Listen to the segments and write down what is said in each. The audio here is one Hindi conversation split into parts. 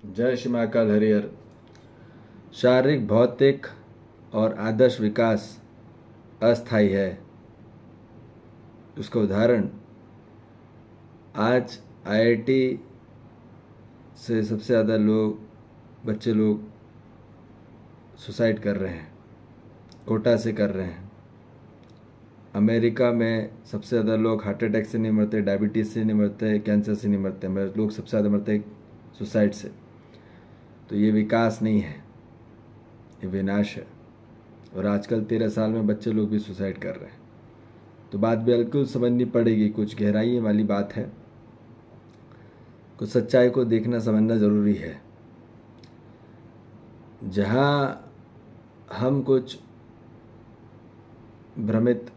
जय श्री महाकाल हरिहर। शारीरिक, भौतिक और आदर्श विकास अस्थायी है। उसका उदाहरण आज आईआईटी से सबसे ज़्यादा बच्चे लोग सुसाइड कर रहे हैं, कोटा से कर रहे हैं। अमेरिका में सबसे ज़्यादा लोग हार्ट अटैक से नहीं मरते, डायबिटीज़ से नहीं मरते, कैंसर से नहीं मरते, लोग सबसे ज़्यादा मरते हैं सुसाइड से। तो ये विकास नहीं है, ये विनाश है। और आजकल 13 साल में बच्चे लोग भी सुसाइड कर रहे हैं। तो बात बिल्कुल समझनी पड़ेगी, कुछ गहराई वाली बात है, कुछ सच्चाई को देखना समझना ज़रूरी है। जहाँ हम कुछ भ्रमित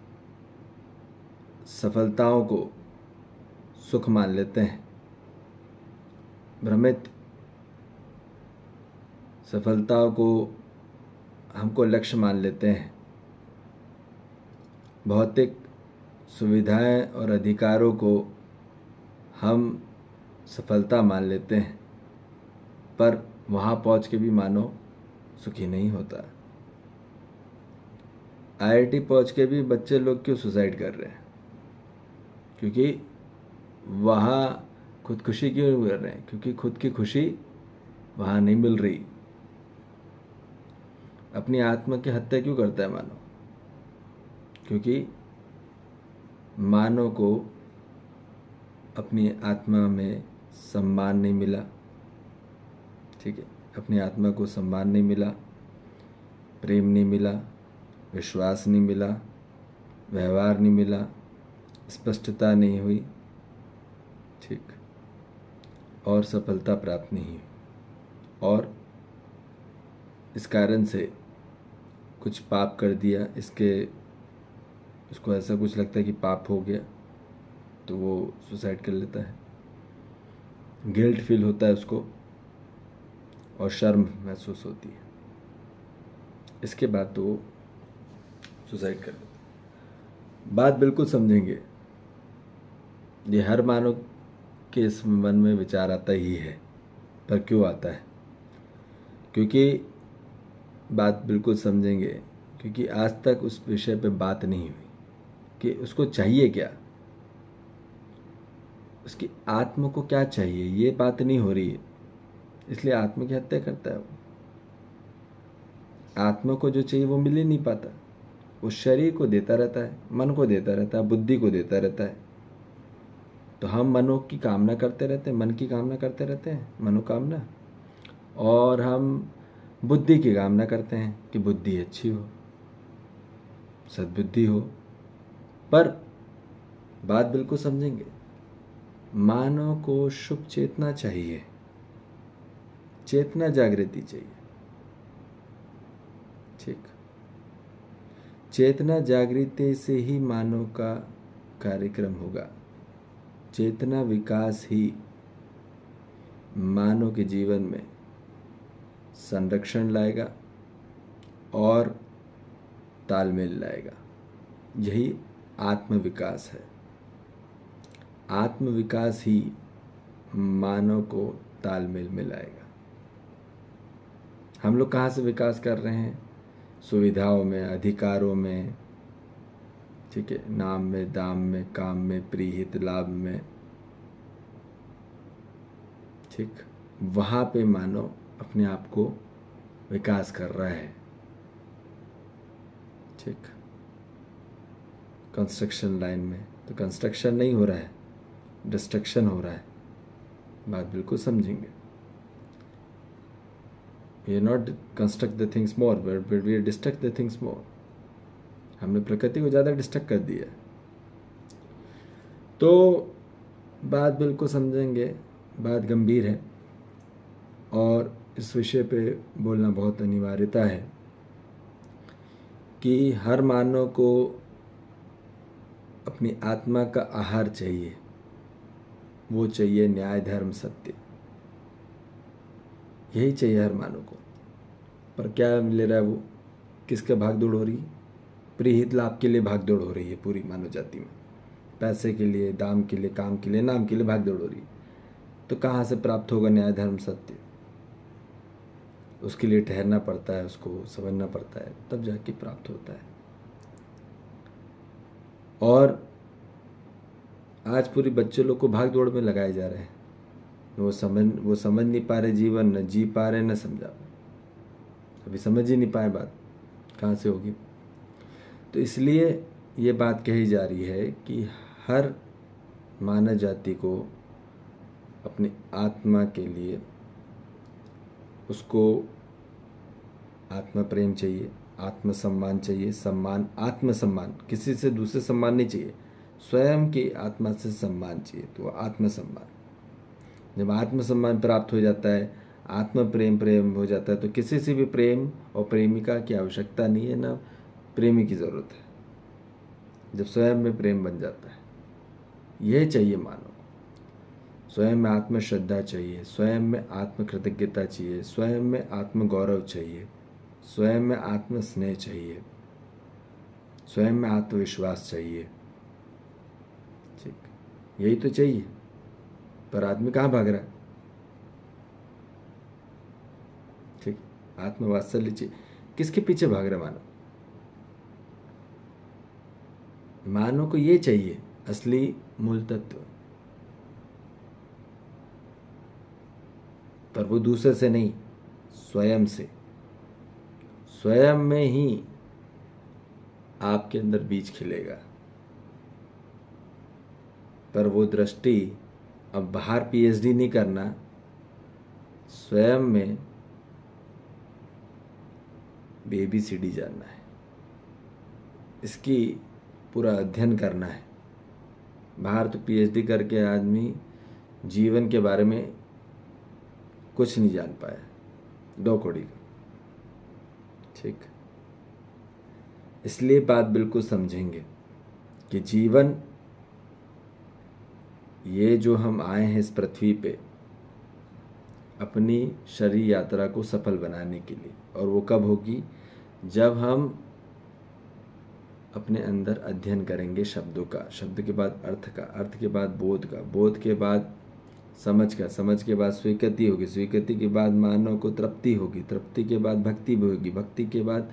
सफलताओं को सुख मान लेते हैं, भ्रमित सफलताओं को हमको लक्ष्य मान लेते हैं, भौतिक सुविधाएं और अधिकारों को हम सफलता मान लेते हैं, पर वहाँ पहुँच के भी मानो सुखी नहीं होता। आईआईटी पहुँच के भी बच्चे लोग क्यों सुसाइड कर रहे हैं? क्योंकि वहाँ खुदकुशी क्यों कर रहे हैं? क्योंकि खुद की खुशी वहाँ नहीं मिल रही। अपनी आत्मा की हत्या क्यों करता है मानव? क्योंकि मानव को अपनी आत्मा में सम्मान नहीं मिला। ठीक है, अपनी आत्मा को सम्मान नहीं मिला, प्रेम नहीं मिला, विश्वास नहीं मिला, व्यवहार नहीं मिला, स्पष्टता नहीं हुई, ठीक, और सफलता प्राप्त नहीं हुई। और इस कारण से कुछ पाप कर दिया, उसको ऐसा कुछ लगता है कि पाप हो गया, तो वो सुसाइड कर लेता है। गिल्ट फील होता है उसको और शर्म महसूस होती है। इसके बाद तो वो सुसाइड कर लेता है। बात बिल्कुल समझेंगे, ये हर मानव के इस मन में विचार आता ही है। पर क्यों आता है? क्योंकि बात बिल्कुल समझेंगे, क्योंकि आज तक उस विषय पे बात नहीं हुई कि उसको चाहिए क्या, उसकी आत्मा को क्या चाहिए, ये बात नहीं हो रही है। इसलिए आत्मा की हत्या करता है वो। आत्मा को जो चाहिए वो मिल ही नहीं पाता। वो शरीर को देता रहता है, मन को देता रहता है, बुद्धि को देता रहता है। तो हम मनो की कामना करते रहते हैं, मन की कामना करते रहते हैं, मनोकामना, और हम बुद्धि की कामना करते हैं कि बुद्धि अच्छी हो, सद्बुद्धि हो। पर बात बिल्कुल समझेंगे, मानव को शुभ चेतना चाहिए, चेतना जागृति चाहिए। ठीक, चेतना जागृति से ही मानव का कार्यक्रम होगा। चेतना विकास ही मानव के जीवन में संरक्षण लाएगा और तालमेल लाएगा। यही आत्मविकास है। आत्मविकास ही मानव को तालमेल में लाएगा। हम लोग कहाँ से विकास कर रहे हैं? सुविधाओं में, अधिकारों में, ठीक है, नाम में, दाम में, काम में, प्रीहित लाभ में, ठीक, वहाँ पे मानव अपने आप को विकास कर रहा है। ठीक, कंस्ट्रक्शन लाइन में तो कंस्ट्रक्शन नहीं हो रहा है, डिस्ट्रक्शन हो रहा है। बात बिल्कुल समझेंगे। We are not construct the things more, but we destruct the things more. हमने प्रकृति को ज़्यादा डिस्ट्रक्ट कर दिया। तो बात बिल्कुल समझेंगे, बात गंभीर है और इस विषय पे बोलना बहुत अनिवार्यता है कि हर मानव को अपनी आत्मा का आहार चाहिए। वो चाहिए न्याय, धर्म, सत्य। यही चाहिए हर मानव को। पर क्या ले रहा है वो? किसका भागदौड़ हो रही है? प्रीहित लाभ के लिए भागदौड़ हो रही है पूरी मानव जाति में। पैसे के लिए, दाम के लिए, काम के लिए, नाम के लिए भागदौड़ हो रही है। तो कहाँ से प्राप्त होगा न्याय, धर्म, सत्य? उसके लिए ठहरना पड़ता है, उसको समझना पड़ता है, तब जाके प्राप्त होता है। और आज पूरे बच्चे लोग को भाग दौड़ में लगाए जा रहे हैं। वो समझ नहीं पा रहे जीवन, न जी पा रहे, न समझा पा रहे। अभी समझ ही नहीं पाए, बात कहाँ से होगी। तो इसलिए ये बात कही जा रही है कि हर मानव जाति को अपनी आत्मा के लिए उसको आत्म प्रेम चाहिए, आत्मसम्मान चाहिए। सम्मान, आत्मसम्मान, किसी से दूसरे सम्मान नहीं चाहिए, स्वयं की आत्मा से सम्मान चाहिए। तो आत्मसम्मान, जब आत्मसम्मान प्राप्त हो जाता है, आत्म प्रेम हो जाता है, तो किसी से भी प्रेम और प्रेमिका की आवश्यकता नहीं है, ना प्रेमी की ज़रूरत है। जब स्वयं में प्रेम बन जाता है, यह चाहिए मानव। स्वयं में आत्म श्रद्धा चाहिए, स्वयं में आत्म कृतज्ञता चाहिए, स्वयं में आत्म गौरव चाहिए, स्वयं में आत्म स्नेह चाहिए, स्वयं में आत्मविश्वास चाहिए। ठीक, यही तो चाहिए। पर आदमी कहाँ भाग रहा है? ठीक, आत्मवात्सल्य चाहिए। किसके पीछे भाग रहा मानव? मानव को ये चाहिए असली मूल तत्व, पर वो दूसरे से नहीं, स्वयं से। स्वयं में ही आपके अंदर बीज खिलेगा। पर वो दृष्टि, अब बाहर पीएचडी नहीं करना, स्वयं में ABCD जानना है, इसकी पूरा अध्ययन करना है। बाहर तो पीएचडी करके आदमी जीवन के बारे में कुछ नहीं जान पाया, 2 कौड़ी का। ठीक, इसलिए बात बिल्कुल समझेंगे कि जीवन, ये जो हम आए हैं इस पृथ्वी पे अपनी शरीर यात्रा को सफल बनाने के लिए, और वो कब होगी? जब हम अपने अंदर अध्ययन करेंगे शब्दों का, शब्द के बाद अर्थ का, अर्थ के बाद बोध का, बोध के बाद समझ का, समझ के बाद स्वीकृति होगी, स्वीकृति के बाद मानव को तृप्ति होगी, तृप्ति के बाद भक्ति भी होगी, भक्ति के बाद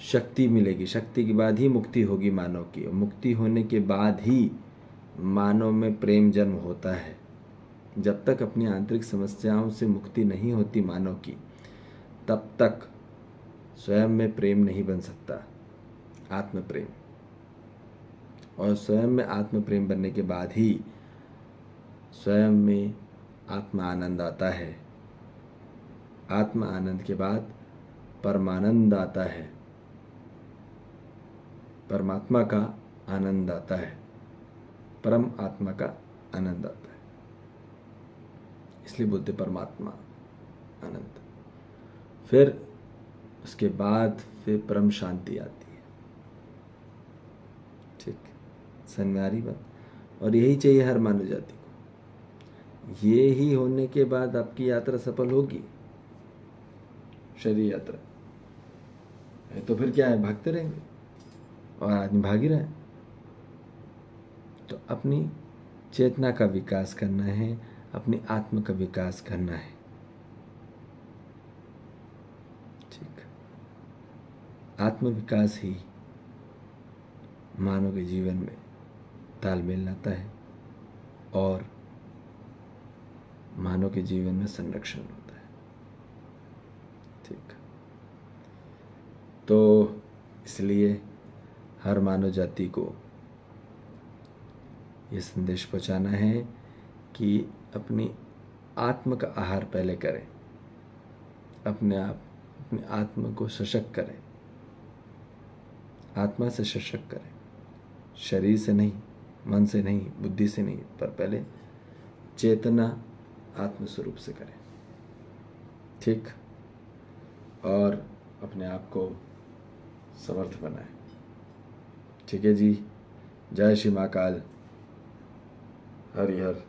शक्ति मिलेगी, शक्ति के बाद ही मुक्ति होगी मानव की, और मुक्ति होने के बाद ही मानव में प्रेम जन्म होता है। जब तक अपनी आंतरिक समस्याओं से मुक्ति नहीं होती मानव की, तब तक स्वयं में प्रेम नहीं बन सकता, आत्म प्रेम। और स्वयं में आत्म प्रेम बनने के बाद ही स्वयं में आत्म आनंद आता है। आत्म आनंद के बाद परमानंद आता है, परमात्मा का आनंद आता है, परम आत्मा का आनंद आता है। इसलिए बोलते परमात्मा आनंद। फिर उसके बाद फिर परम शांति आती है। ठीक, समझ में आ रही बात? और यही चाहिए हर मानव जाति को। ये ही होने के बाद आपकी यात्रा सफल होगी, शरीर यात्रा। तो फिर क्या है, भागते रहेंगे, और आदमी भाग ही रहा है। तो अपनी चेतना का विकास करना है, अपनी आत्मा का विकास करना है। ठीक, आत्म विकास ही मानव के जीवन में तालमेल लाता है और मानव के जीवन में संरक्षण होता है। ठीक, तो इसलिए हर मानव जाति को ये संदेश पहुंचाना है कि अपनी आत्म का आहार पहले करें, अपने आत्मा को सशक्त करें, आत्मा से सशक्त करें, शरीर से नहीं, मन से नहीं, बुद्धि से नहीं, पर पहले चेतना आत्मस्वरूप से करें। ठीक, और अपने आप को समर्थ बनाएं। ठीक है जी, जय श्री महाकाल, हरि हर।